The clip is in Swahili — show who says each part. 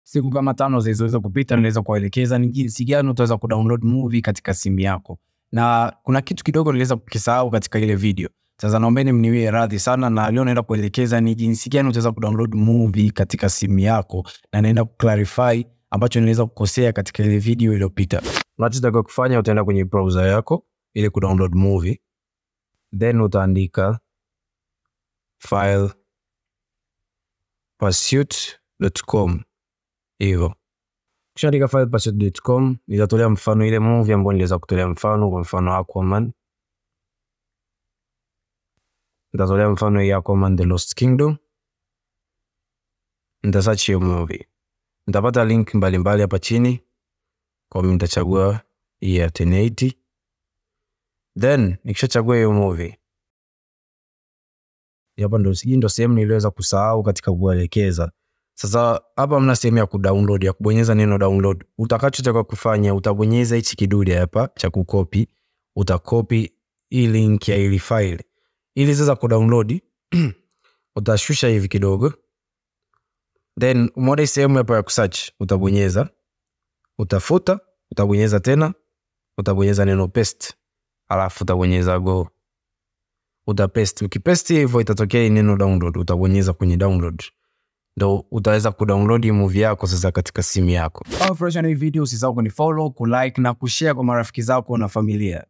Speaker 1: siku kama 5 zilizoweza kupita niliweza kuelekeza ni jinsi gani utaweza kudownload movie katika simu yako. Na kuna kitu kidogo niliweza kukisahau katika ile video. Sasa naombeni mniwie radhi sana, na leo naenda kuelekeza ni jinsi gani utaweza kudownload movie katika simu yako, na naenda kuclarify ambacho niliweza kukosea katika ile video iliyopita. Unachotaka kufanya, utaenda kwenye browser yako ili kudownload movie. Then utaandika file pursuit.com hivyo. Kishaandika file pursuit.com, nitatolea mfano ile movie ambayo niliweza kutolea mfano, kwa mfano Aquaman. Nitatolea mfano ya Aquaman The Lost Kingdom. Nitasearch hiyo movie. Nitapata link mbalimbali hapa chini. Kwa mimi nitachagua hii ya 1080. Then nikishachagua hiyo movie, hapa ndo sehemu niliweza kusahau katika kuelekeza. Sasa hapa mna sehemu ya kudownload, ya kubonyeza neno download. Utakachotaka kufanya, utabonyeza hichi kidude hapa cha kukopi. Utakopi hii link ya ile file. Ili sasa kudownload utashusha hivi kidogo. Then umeona sehemu hapa ya kusearch, utabonyeza. Utafuta, utabonyeza tena, utabonyeza neno paste. Alafu utabonyeza go. Utapaste. Ukipaste hivyo itatokea neno download, utabonyeza kwenye download. Ndio utaweza kudownload movie yako sasa katika simu yako. Kama fresh na hii video, usisahau kunifollow, kulike na kushare kwa marafiki zako na familia.